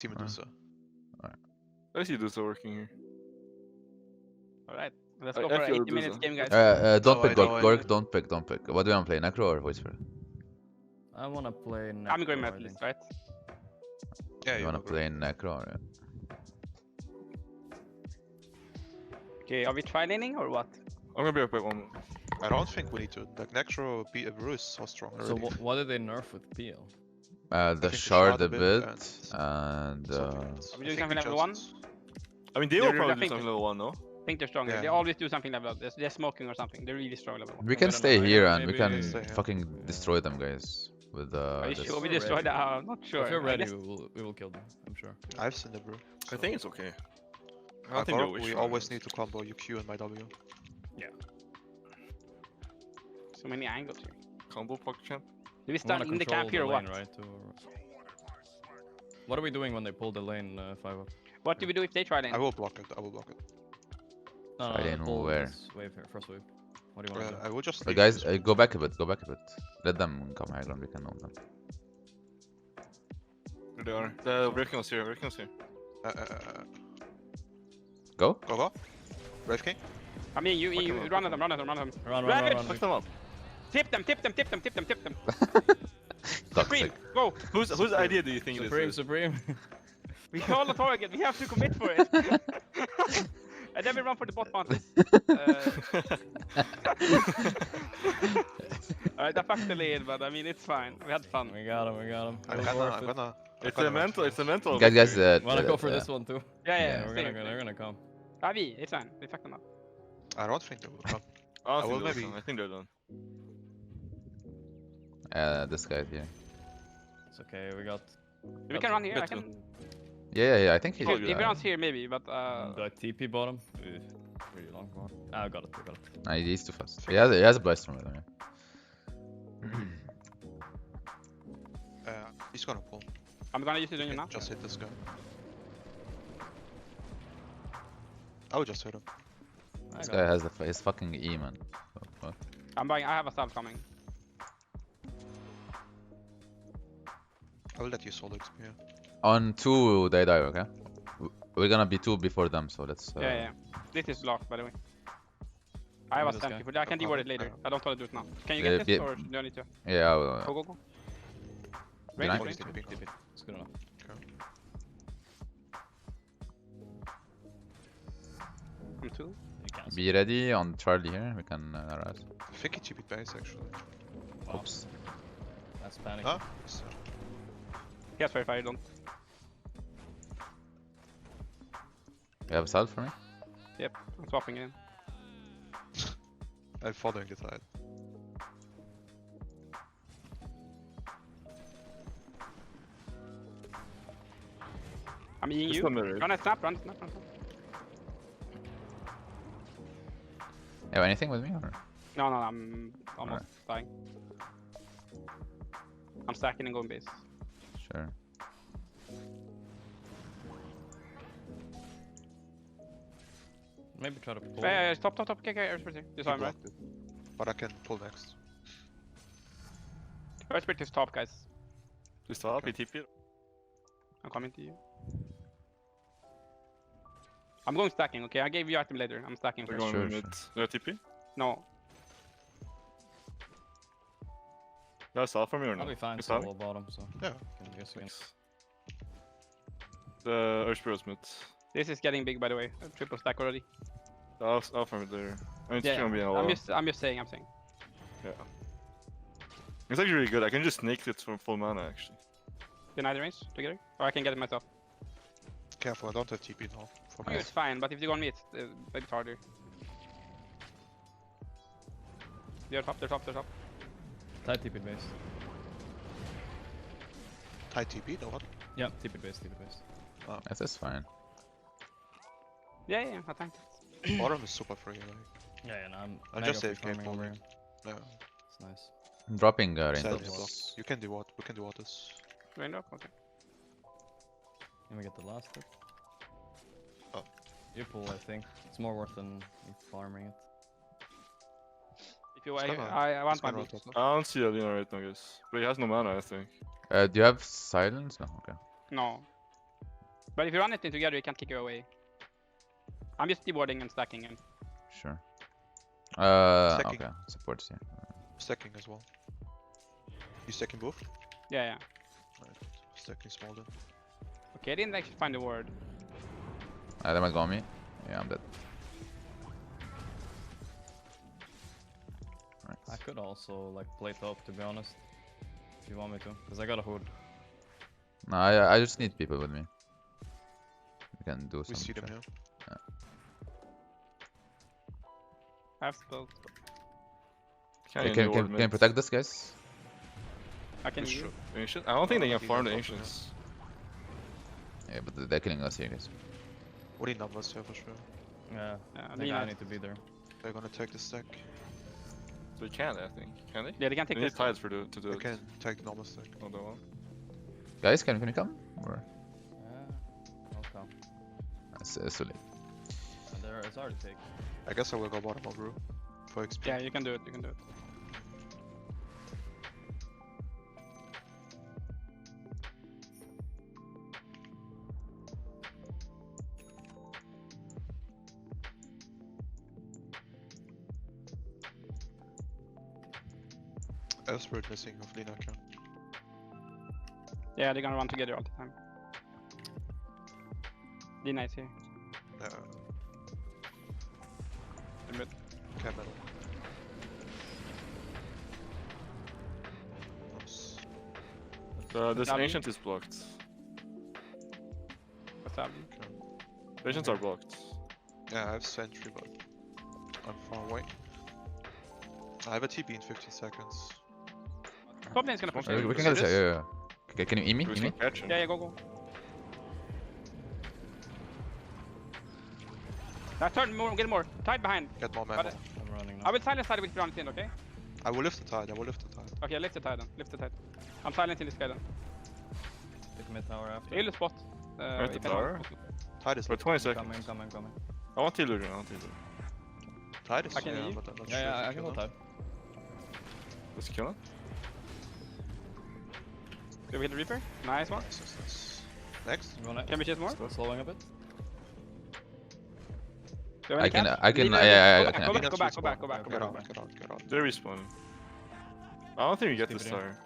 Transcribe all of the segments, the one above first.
See Medusa. I see Medusa working here. Alright, let's go for an 80 minutes game, guys. No Don't pick way, no way. Gorgc, don't pick. What do you want to play, Necro or Whisper? I wanna play Necro, I'm going I at least, think. right? Yeah, You want to play Necro? Or... Okay, are we tri-laning or what? I'm gonna be up by 1. I don't think we need to. Like, Necro Brew is so strong already. So what did they nerf with PL? The think shard a bit bit, and and something else. Are we I doing think something the level 1? Johnsons- I mean, they They're will probably do nothing. something level 1, no? I think they're stronger. Yeah. They always do something level up. They're smoking or something. They're really strong level 1. we can don't stay know, here yeah, and we maybe- can Stay here. fucking destroy them, guys. With Are you this. sure we We're destroyed ready. that? I'm not sure. If you're I ready, guess- we will kill them, I'm sure. I've seen the brew. I think it's okay. I don't think Gorgc, they'll wish we for always it. need to combo your Q and my W. So many angles here. Combo pocket champ. Do we We start wanna in the control camp here or what? lane, right? What are we doing when they pull the lane 5 up? What do we do if they try lane? I will block it. I will block it. No, Try lane pull where? this wave here, first wave. What do you wanna do? I will just. But leave guys, this. go back a bit. Go back a bit. Let them come high ground. We can own them. There they are. The Breaking was here. Breaking was here. Go. Go. Brave King. I mean, you Fuck them up, run at them, run at them, run at them. Run, Ravage! run, Fuck them up. Tip them, tip them, tip them, tip them, tip them. Toxic. Supream, go! Whose idea do you think Supream, this is? Supreme. We call the target, we have to commit for it. And then we run for the bot bounty. Alright, I fucked the lead, but I mean, it's fine. We had fun. We got him. I'm It was gonna. worth I'm it. gonna. It's a mental. It's a mental. Guys, Wanna go for this one too? Yeah, They're gonna come. It's fine. We fucked them up. I don't think they will come. I I don't will think maybe- I think they're done. This guy here. It's okay, we got... We can run here, I Better. can... Yeah. I think he. If Probably he good. runs here, maybe, but Do I TP bottom? Really long one. Ah, I got it. Nah, he's too fast. He has a blast from it. He's gonna pull. I'm gonna use it on you now. Just hit this guy. I would just hit him. This guy has his fucking E, man. What? I'm buying, I have a sub coming. I will let you solo XP. Yeah. On 2, they die, okay? We're gonna be 2 before them, so let's. Yeah. This is locked, by the way. I have a this stamp guy? before. I can deward it later. Yeah. I don't want to do it now. Can you Yeah, get this, yeah. or do I need to? Yeah, I will. Go. Did I? Range. TP. It's good enough. I'm 2. You can. Be ready on Charlie here. We can harass. I think he TP'd base actually. Oops. That's panic. Huh? He has Fire, don't. You have a salve for me? Yep, I'm swapping it in. I'm following the tide. I'm eating It's you. not mirrored. Run a snap. You have anything with me? Or? No, I'm almost dying. I'm stacking and going base. Sure. Maybe try to pull. Hey, stop. Okay, Earthspirit here. This He time, right? blocked it. But I can pull next. Earthspirit is top, guys. Just top. He TP. I'm coming to you. I'm going stacking, okay? I gave you item later. I'm stacking They're first. going Sure, mid. You have TP? No. You have solve for me or I'll not? be fine You solve? solo bottom, so. Yeah. I guess we can. The Earthspirit mid. This is getting big, by the way. A triple stack already. I'll for mid there. I mean, it's Yeah, gonna be a I'm lot. just saying. Yeah. It's actually really good. I can just snake it for full mana actually. Deny the range together? Or I can get it myself. Careful, I don't have TP now. For For me. you, it's fine, but if you go on me, it's a bit harder. They're top. Tight TP base. Tight TP, no what? Yeah, TP base. That's fine. Yeah, I think. Bottom is super free. Like. Yeah, no, I'm. I'll mega just save free game farming over holding. here. Yeah. It's nice. I'm dropping range Sadly ups. blocked. You can do what? We can do what this. Rained up? Okay. Can we get the last hit? Oh. You pull, I think. It's more worth than you farming it. If you, It's gonna- I want it's my gonna boots. rotate. I don't see Alina right now, guys. But he has no mana, I think. Do you have silence? No, okay. No. But if you run it in together, you can't kick you away. I'm just deboarding and stacking him. Sure. Stacking. Okay. Supports here. Stacking as well. You stacking both? Yeah, yeah. Right. Stacking small then. Okay, I didn't actually find the word. They might go on me. Yeah, I'm dead. Right. I could also like play top, to be honest. If you want me to, because I got a hood. No, I just need people with me. We can do We some. see them shit. here. I have spells. Can you protect this, guys? I can We use. should. Ancient? I don't think they can Maybe farm the they're buffing ancients. Yeah, but they're killing us here, guys. What need numbers here for sure. Yeah, Yeah, I I think mean, I need to be there. They're gonna take the stack. They can, I think. Can they? Yeah, they can They take need this. tides to do They it. can take the normal stack. Oh, they won't. Guys, can you come? Or Yeah, I'll come. it's too late. And there, it's already taken. I guess I will go bottom up, bro. For XP. Yeah, you can do it. You can do it. Spirit missing of Lina can. Yeah, they're gonna run together all the time. Lina is here. In mid. Can metal. Nice. This Navi? ancient is blocked. What's up? The ancients are blocked. Yeah, I have sentry, but I'm far away. I have a TP in 15 seconds. Top lane's gonna push. Okay, We you. can see get this. this? Yeah. Okay, can you eat me? We Eat me? can catch him. Yeah, go, go. Now turn more, get more. Tide behind. Get more Got mana. it. I'm running I now. will silence tide with run it in, okay? I will lift the tide. I will lift the tide. Okay, lift the tide then. Lift the tide. I'm silencing this guy then. Take mid tower after. Heal the spot. Right, if the anyone tower? wants to. Tide is For lit. 20 Coming, seconds. coming, coming. I want Illusion, I want Illusion. Tide is I can yeah, leave. but I'm not Yeah, sure yeah, if I you can go kill top. Let's kill him. Do we hit the Reaper? Nice one. Nice. Next. You wanna Can we chase more? slowing a bit? Do you have any catch? I can. Lina, Yeah, go I back, can. Go Lina back, go back, should go back, spawn. go back, go Get back. out, get out, get out. They're respawning. I don't think we get this Stupid, tower.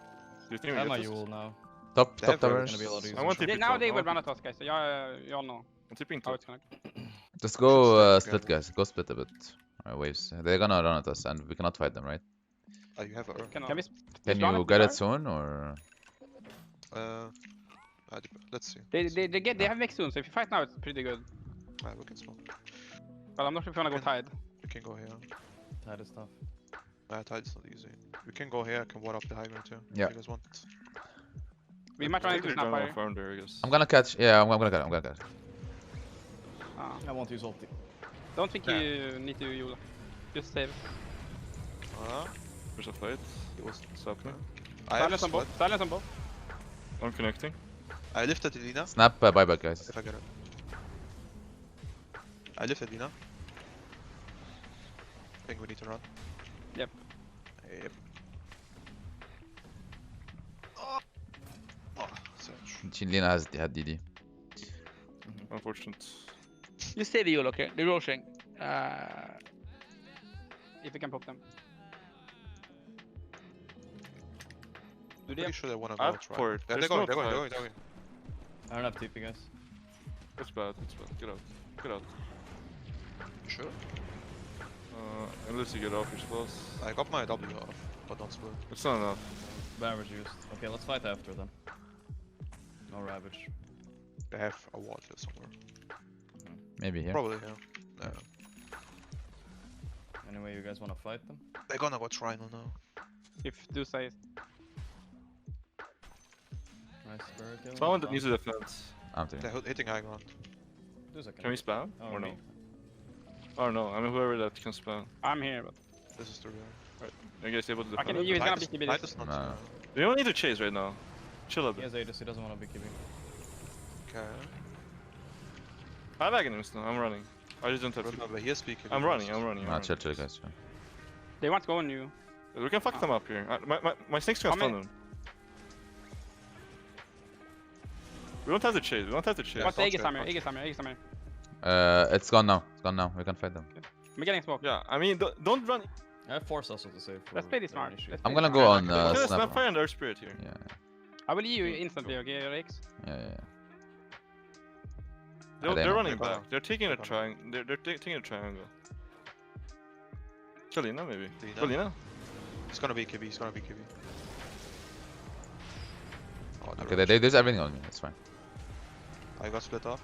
Do you think I we have get my this? Yule now. Top They have towers. Gonna be a lot easier. I want Yeah, TP now top. they I will want run TP. at us, guys. So you all know I'm tipping how top. it's gonna go. Just go Should split, stack guys. Go split a bit. Waves. They're gonna run at us, and we cannot fight them, right? Oh, you have a Can we Can run you it get tower? it soon, or? let's see. They have mix soon, so if you fight now, it's pretty good. We can spawn. But I'm not sure if you wanna go tide. We can go here. Tide is tough. Tide is not easy. We can go here. I can ward up the high ground too. Yeah. If you guys want. We might run I into think they're gonna Snapfire. farm there, I guess. I'm gonna catch. Yeah, I'm gonna catch. I'm gonna catch. I want to use ulti. Don't think you need to Yula. Just save. There's a fight. It was. What's happening? I have Silence on split. both. Silence on both. I'm connecting. I lifted Lina. Snap buyback, guys. If I get it. I lifted Lina. I think we need to run. Yep. Yep. Surge. Lina has had DD. Unfortunate. You save Yula, okay? They're rushing. If you can pop them. Do they Pretty have... sure they wanna I go have try. port. Yeah, There's they're going, no they're going, they're fight. going, they're going. I don't have TP, guys. It's bad, it's bad. Get out. Get out. Sure. Unless you get off your spells. I got my W off, but not split. It's not enough. Ravage used. Okay, let's fight after then. No Ravage. They have a ward here somewhere. Maybe here. Probably, yeah. Anyway, you guys wanna fight them? They're gonna go Trino now. If do say it. Nice spirit kill. Someone that needs a defense. I'm taking. They're hitting high ground. Can we spam? Oh, Or no? me. Or no, I mean whoever that can spam. I'm here, but... This is the real. Are you guys able to I defend? can use Tide gonna be Tide TBD. is not. No. You don't need to chase right now. Chill a He bit. has Aegis, he doesn't wanna be keeping. Okay. I have agonists now, I'm running. I just don't have to. Remember, he's speaking. I'm running, I'm running. Nah, chill, guys. Chill. They want to go on you. We can fuck them up here. My snake's gonna How stun many- them. We don't have to chase. We don't have to chase. What's don't Aegis trade, Hammer? don't Aegis Hammer, Aegis Hammer. It's gone now. It's gone now. We can fight them. I'm getting smoke. Yeah, I mean, don't run. I have force also to save. Let's play this smart. Let's I'm play gonna this go smart. on Okay, snap. snap fire and Earth Spirit here. Yeah, I will you instantly, okay, Rex? yeah, yeah. They're running They're back. They're taking a They're triangle. They're taking a triangle. Kalina maybe. Lina. Kalina. It's gonna be Kibby, it's gonna be Kibby. Oh, Okay, they there's everything on me. It's fine. I got split off.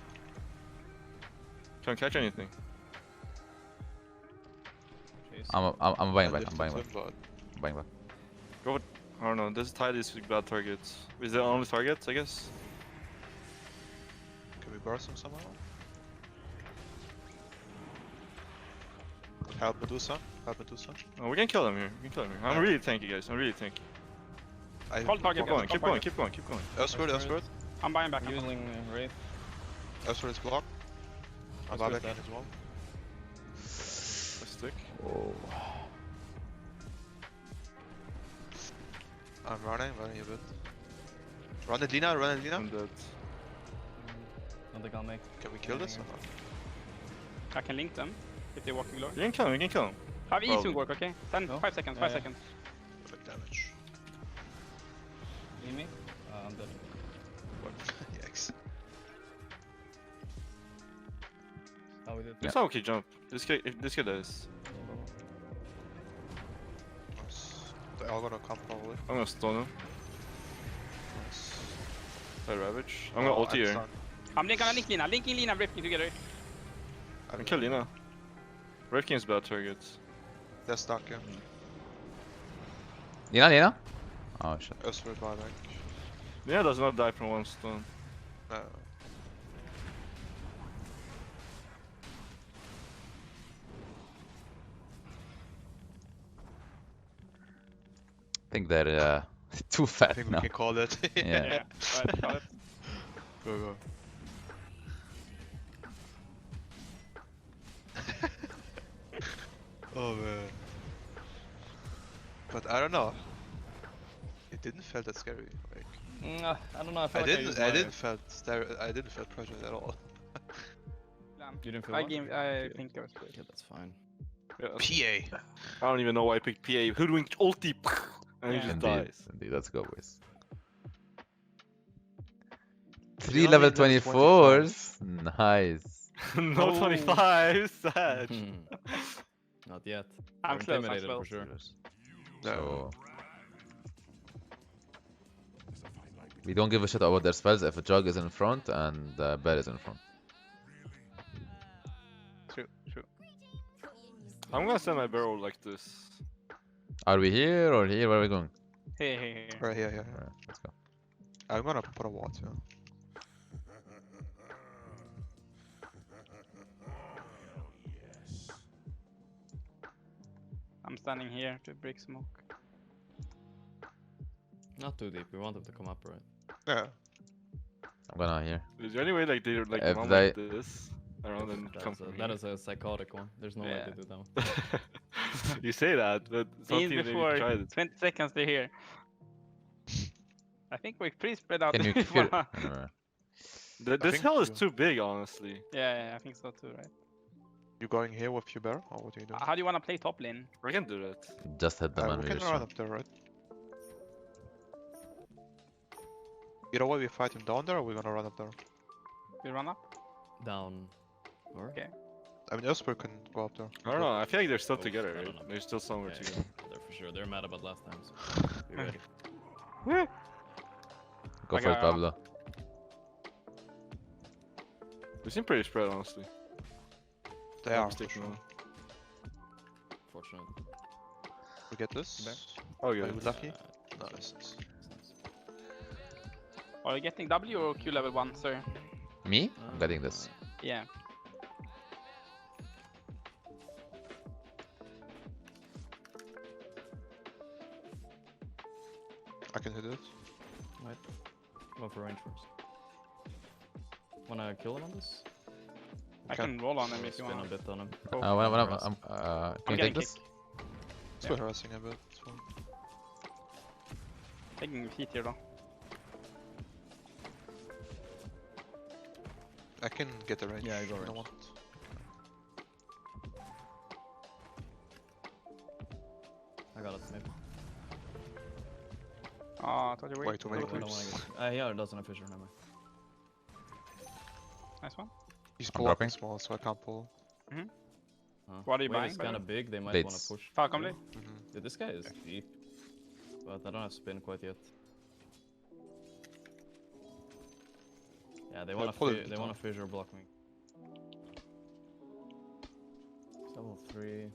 Can't catch anything. I'm buying back. I'm buying back. But I'm buying back. I don't know. This tide is bad targets. Is there only targets? I guess. can we burst him somehow? Help Medusa. Help Medusa. Oh, we can kill him here. We can kill him here. I'm really tanky, guys. I'm really tanky. I Call target. Keep going. guys, Keep call going. target. Keep going. Keep going. Elsewhere, elsewhere. I'm buying back. Using Wraith. Elsewhere is blocked. I'm Elsewhere is buying dead. as well. A stick. Oh. I'm running a bit. Run it, Lina, run it, Lina. I'm dead. Don't think I'll make. Can we kill this or not? I can link them if they're walking low. You can kill him. You can kill him. Have E Probably. soon work, okay? 10, No? 5 seconds, Yeah, 5 yeah. seconds. Perfect damage. Need me? I'm dead. Yikes. Oh, we did. It's not okay. Jump. This guy. If this guy dies, Nice. They're all gonna come probably. I'm gonna stun him. Nice. By Ravage. I'm gonna Oh, ulti here. stunned. I'm gonna link Lina, linking Lina, Rifkin together. I can kill Lina. Rifkin's bad targets. They're stuck, yeah. Lina? Oh shit. Elsewhere buyback. Lina does not die from one stun. No. I think they're too I fat think now. we can call it. Yeah. Yeah, alright. Go, go. Oh man. But I don't know. It didn't feel that scary. Like I don't know. I, feel I like didn't. I didn't feel pressure at all. You didn't feel I what? game. I think I was good. Yeah, that's fine. Yeah, PA. I don't even know why I picked PA. Hoodwinked ulti. And he Yeah. just Indeed, dies. indeed. Let's go, boys. You 3 only level need 24s. Nice. No Oh. 25. Sad. Not yet. I'm We're close, I'm intimidated close. for sure. So we don't give a shit about their spells if a jug is in front and bear is in front. True. True. I'm gonna send my barrel like this. Are we here or here? Where are we going? Hey. Right here. Yeah. Alright, let's go. I'm gonna put a ward here. I'm standing here to break smoke. Not too deep. We want them to come up, right? Yeah. I'm gonna here. Is there any way like they like If run they- like this around and come from That here? is a psychotic one. There's no way Yeah. to do that one. You say that, but some In teams maybe before tried it. 20 seconds they're here. I think we're pretty spread out. Can you before- hear? This think hell is you- too big, honestly. yeah, I think so too, right? You going here with your bear, or what are you doing? How do you wanna play top lane? I can do that. Just hit them and we we can just run up there, right? Either way, we fight him down there, or we're gonna run up there. We run up? Down. Or? Okay. I mean, Esper can go up there. I don't know. I feel like they're still Oh, together, I don't right? know. They're still somewhere Yeah, together. they're for sure. They're mad about last time. So be ready. go I for it, got- Pablo. They seem pretty spread, honestly. They I'm are. For sticking sure. on. Fortunate. We get this. Oh, Are yeah. you lucky? It's Nice. it's nice. Are you getting W or Q level 1, sir? Me? I'm getting this. Yeah. I can hit it. Go for range first. Wanna kill him on this? I Okay. can roll on him if you Spin a want. bit on him. Go. When harass. can I'm you getting take this? Still harassing a bit. It's fine. Taking feet here though. I can get the range. Yeah, you go if you range. want. I got it, maybe. Oh, I thought you were Way too many I don't creeps. wanna get... yeah, it doesn't have fissure, never mind. Nice one. He's I'm blocking dropping. small, so I can't pull. What are you Wave buying, is by the kind of way? big, they might want to Blades. push. Falcon Blade? Yeah, this guy is deep. But I don't have spin quite yet. Yeah, they want pull to it they want down. to fissure block me. It's level 3.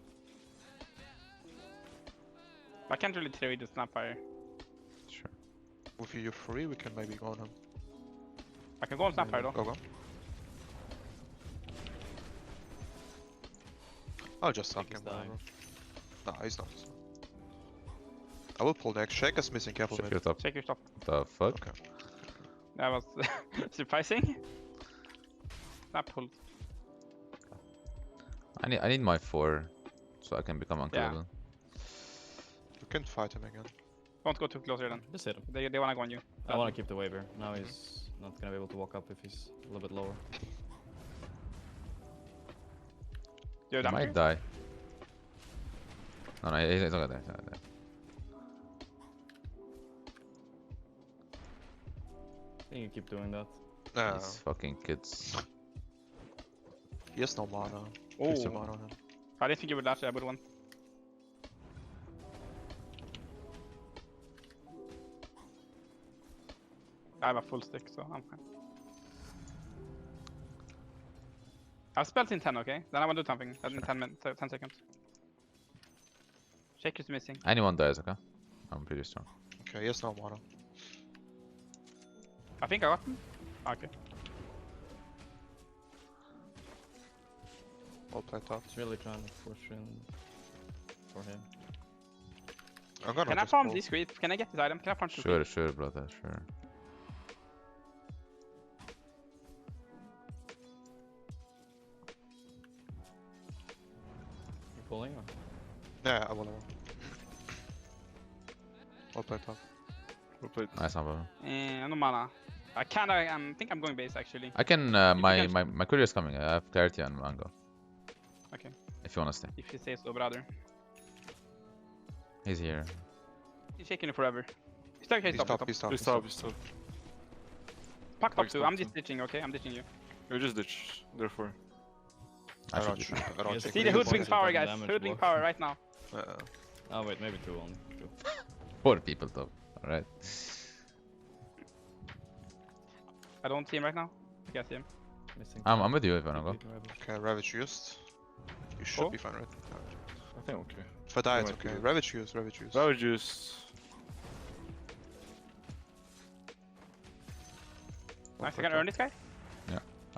I can't really trade the Snapfire. Sure. If you're free, we can maybe go on him. I can go on Snapfire though. Go, go. I'll just suck he's him. dying. Nah, he's not. I will pull next. Shake us missing careful Check mid. your top. Check your stop. The fuck? Okay. That was surprising. Snap pulled. I need my 4 so I can become unkillable. You can fight him again. Don't go too close here then. Just hit him. They wanna go on you. I want to keep the wave here. Now he's not gonna be able to walk up if he's a little bit lower. Do you He have might damage? die. No, no, he's not gonna die. He's not gonna die. I think you keep doing that. No, These fucking kids. he has no mana. Waste your Oh, mana on him. I didn't think you would dash. I would one. I have a full stick, so I'm fine. I've spelled in 10, okay? Then I will do something in 10 minutes, 10 seconds. Shake is missing. Anyone dies, okay? I'm pretty strong. Okay, he has no mana. I think I got him. Okay. I'll play top. It's really trying to push in for him. I'm gonna Can I just farm pull. this creep? Can I get this item? Can I farm two Sure, sure, brother, sure. You pulling or? Yeah, I will. I'll play top. We'll play. Nice, no problem. No mana. I kinda think I'm going base actually. I can, my courier is coming. I have clarity on Mango. Okay. If you wanna stay. If you say so, brother. He's here. He's shaking it forever. He's stuck, He's top, he's top. He's top, he's top. Pack top Pack's too. top I'm too. just ditching, okay? I'm ditching you. You just ditch, therefore. I should don't do shoot. that. I don't Yes. think See we the need hoodwink one. power, guys. damage Hoodwink block. power right now. Oh wait, maybe 2 only. 2. 4 people top. Alright. I don't see him right now. You guys see him. Missing. I'm with you if you wanna go. Okay, Ravage used. You should Oh. be fine, right? I think okay. If I die, it's might be okay. good. Ravage use, Ravage use. That would just. Nice, I can earn this guy.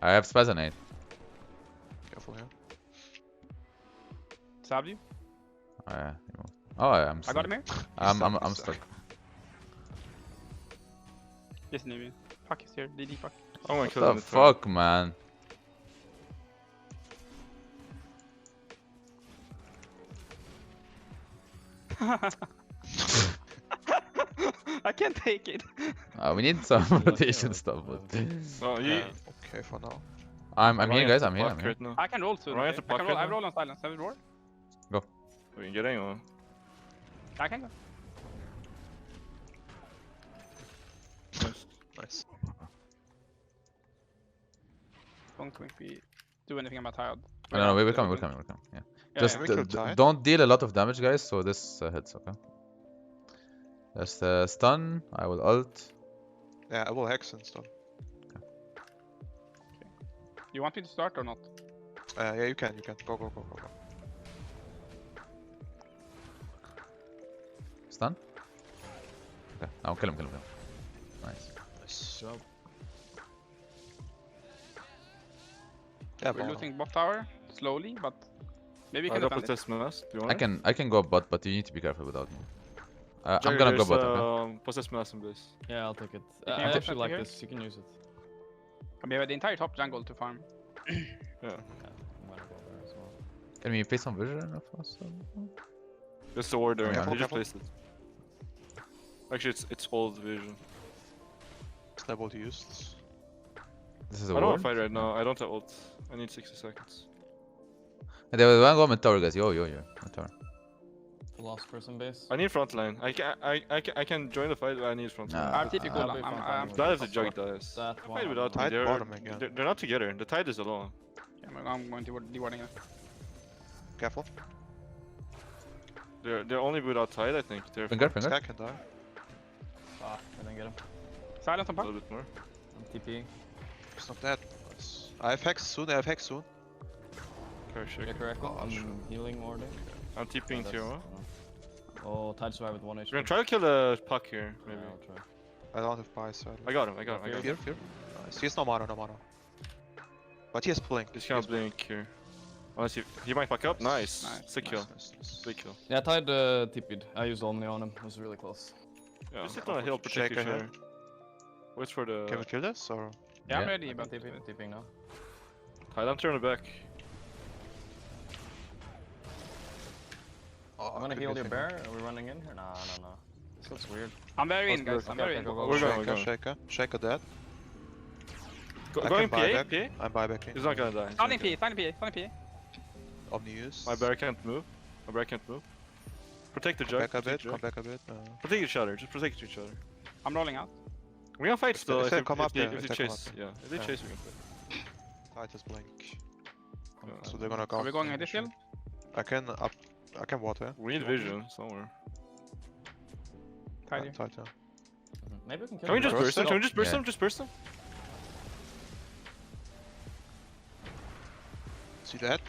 I have Spazanate. Careful here. Stabbed you. Oh, yeah. Oh, I'm I stuck. got him here. I'm stuck. Yes, Navy. Fuck is here. DD fuck. I want What to kill him. the fuck, man? I can't take it. We need some Yeah, rotation yeah, stuff, but No, he. Okay for now. I'm here, Ryan guys. has I'm to here. block I'm here. right now. I can roll soon. Ryan Okay? has to I can block roll. right I roll on silence. Have it roar? We can get anyone. I can go. Nice. Nice. Don't think we do anything about tired. No, we're coming. Yeah. Just we could try it. don't deal a lot of damage, guys. So this hits, okay? Just stun. I will ult. Yeah, I will hex and stuff. You want me to start or not? Yeah, you can. Go, go, go, go, go. Stun. Okay, now kill him. Nice. Nice. Job. Yeah, We're but losing bot tower slowly, but maybe we I can got defend it. possess mask. Do you want it? I can go bot, but you need to be careful without me. I'm Jagger, gonna go there's, bot. Okay? Possess mask in base. Yeah, I'll take it. You I can actually go like here. this. You can use it. We have the entire top jungle to farm. Yeah. Yeah, I'm gonna go there as well. Can we play some vision of us? There's a ward there. Yeah. They just Careful. placed it. Actually, it's old vision. Snowball used. This is a I don't ward. want to fight right now. I don't have ult. I need 60 seconds. They will go mid tower, guys. Yo. Mid tower. Last person base. I need front line. I can join the fight, but I need front line. Nah. I'm TP I'll cooldown. be fine, I'm fine. Glad if the jug dies. That I one. fight without them. Tide They're, bottom again. they're not together. The tide is alone. I'm going to dewarding it. Careful. They're only without tide, I think. They're Finger. Sky can die. Ah, I didn't get him. Silence on a pump. little bit more. I'm TPing. It's not that. Nice. I have hex soon. Okay, shake. Yeah, correct. Oh, I'm sure. healing warding. I'm TPing tier 1. Oh, tide survive with 1 HP. We're gonna try to kill the puck here, maybe. Yeah, I'll try. I don't have buy side. I got him. Fear. Nice. He has no mana. But he has blink. He's gonna blink here. Unless he might fuck up. Nice. Nice, Sick kill. Nice. Big kill. Yeah, tide TP'd. I used Omni on him. It was really close. Yeah, just sit on a hill, protect Shake each ahead. other. Wait for the Can we kill this or? Yeah, I'm Yeah. ready, I'm but TPing now. tide. I'm turning back. Oh, I'm gonna could heal be your a thing. bear. Are we running in here? Nah. This looks weird. I'm very in, Let's guys. go. I'm very in. Go. We're going. Shaker dead. I Going can buy PA? back. PA? I'm buybacking. He's not gonna die. Standing P, standing P. Omni use. My bear can't move. Protect the jug. Come back a bit. protect the jug. Come back a bit. Protect each other. Just protect each other. I'm rolling out. We're gonna fight If still. they- if they if come if up they, there, if if they they come chase, up yeah. If they Yeah. chase, we can fight. Tide has blink. Yeah. So they're gonna go. Are we after going the at this mission. hill? I can water. We need vision somewhere. Tide here. Tide, yeah. Maybe we can kill Can we him. just Burst burst him? it? Can we just burst Yeah. him? Just burst him? See that?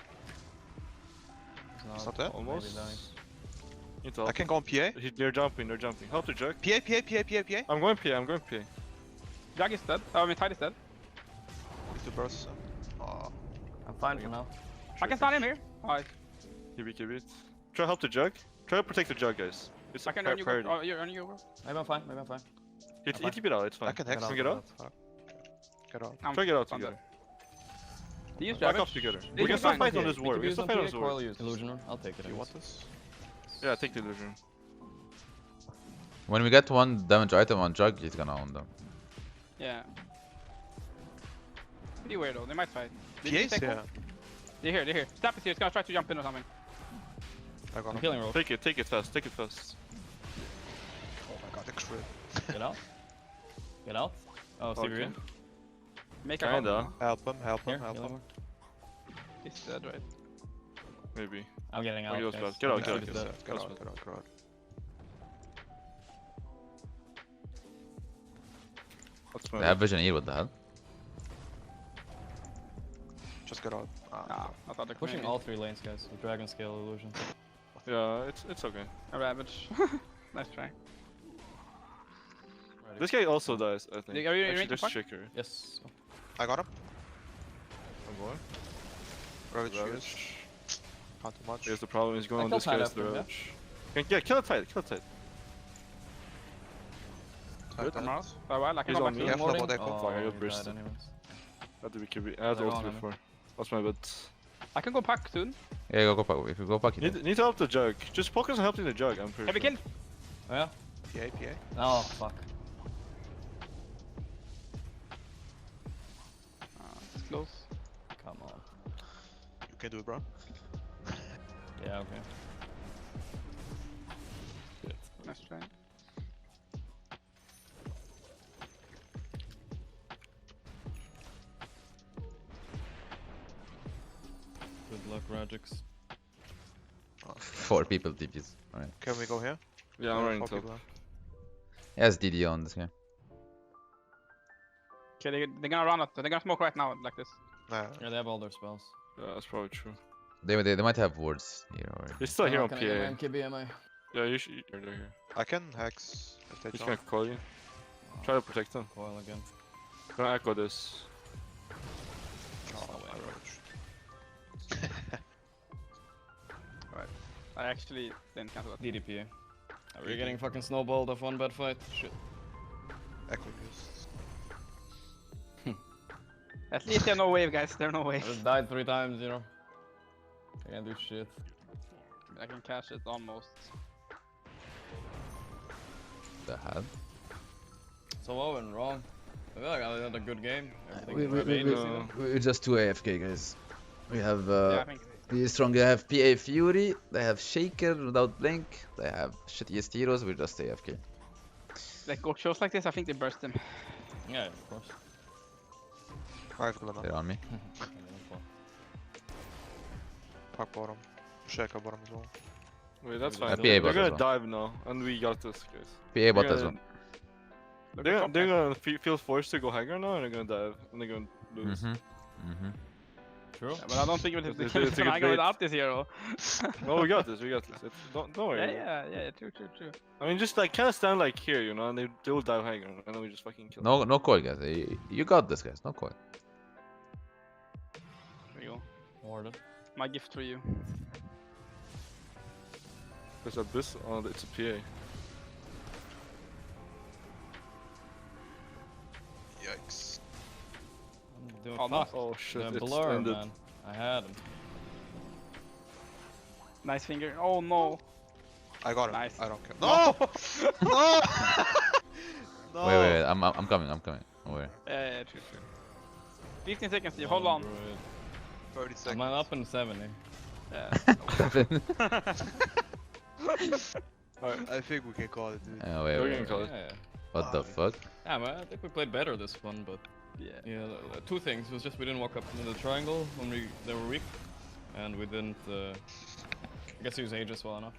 He's It's not that? Almost. dying. Need to I help. can go on PA. They're jumping. Help the jug. PA. I'm going PA. Jag is dead. Oh, I mean, Tide is dead. Need to burst. Oh, I'm fine for now. I can stand him here. Alright. Keep it. Try to help the jug. Try to protect the jug, guys. It's I a can run you. priority. Oh, you're running you. Maybe I'm fine. You keep it out. It's fine. I can hex. Get Can we get out? Get out. I'm Try to get out I'm together. dead. They use Back damage. off together. They We can can still find fight on here. this war. We can still fight on this war. Illusioner. I'll take it. Do you want this? Yeah, take the illusion. When we get one damage item on jug, he's gonna own them. Yeah. Pretty weird though. They might fight. Did PA's you take here. one? They're here. Snap is here. It's gonna try to jump in or something. I got I'm him. killing roll. Take it fast. Oh my god, the crit. Get out. Oh, Okay. Supream. Make a Kinda. Help him. Here, Oh, heal him. He's dead, right? Maybe. I'm getting out. he was guys. bad. Get out, I'm get out, just get dead. out. Get out. What's They my have vision here. What the hell? Just get out. Nah, I thought they're Pushing all 3 lanes, guys. With Dragon Scale illusion. Yeah, it's okay. A ravage. Nice try. This guy also dies, I think. Are you ready Actually, to there's fuck? Shaker. Yes. I got him. I'm going. Ravage Ravage. use. Not too much. Here's the problem, he's going I on killed this Tide guy's after him, yeah? Ravage. Yeah, kill it tight. Tide I'm dead. out. For a while. I can He's go on back me. to Careful about that. Oh, Fuck, I got he died bursted. anyways. That did we keep it. I had They're ult on him. before. That's my bad. I can go back soon. Yeah, go back. If you go back, you Need to help the jug. Just focus on helping the jug, I'm pretty Have we sure. killed? Oh yeah? PA. Oh, fuck. It's close. Come on. You can do it, bro. Yeah, okay. Nice try. Good luck, Rajjix. 4 people TPs. Alright. Can we go here? Yeah, I'm running 4 top. people. Yes, DD on this guy. Okay, they're gonna run it. They're gonna smoke right now like this. Nah. Yeah, they have all their spells. Yeah, that's probably true. They might have wards here or. He's still here on Can PA. I MKB, am I? Yeah, you should. You're here. I can hex if they He's jump. gonna call you. Try to protect him. Coil again. Gonna echo this. Oh, my roach. I actually didn't cancel that. DDP. We're getting fucking snowballed off one bad fight. Shit. Echo use. At least they're no wave, guys. They're no I wave. just died 3 times, you know. I can't do shit. I can cash it almost. The hell? So what went wrong? Well, I had a good game. Everything We, we, have we, eight, we, you know? we're just two AFK guys. We have Yeah, I think. really strong. They have PA Fury. They have Shaker without blink. They have shittiest heroes. We're just AFK. Like Gorgc shows like this, I think they burst him. Yeah, of course. I have Glimmer. They're on me. Pack bottom. Check bottom as well. Wait, that's PA fine. bot They're as gonna well. dive now, and we got this, guys. PA bot They're as well. gonna- Look They're, at top they're lane. gonna feel forced to go higher now, and they're gonna dive, and they're gonna lose. True. Yeah, but I don't think It's- they it's can a good hang bait. without this hero. No, we got this. We got this. Don't worry. Yeah, true. I mean, just like kind of stand like here, you know, and they will dive higher, and then we just fucking kill. them. No coil, guys. You got this, guys. No coil. Here we go. Warded. My gift for you. There's Abyss. Oh, it's a PA. Yikes. I'm doing Oh, fuck. Oh shit! The It's blur, ended. man. I had him. Nice finger. Oh no. I got him. Nice. I don't care. No! No! No! Wait. I'm coming. Where? Yeah, true. 15 seconds, Steve. Hold on. Druid. 30 I'm seconds. up in 70. Yeah. I think we can call it, dude. Wait. We're gonna call it. Yeah. What the fuck? Yeah, man, I think we played better this one, but Yeah. two things. It was just we didn't walk up in the triangle when they were weak, and we didn't, I guess, use Aegis well enough.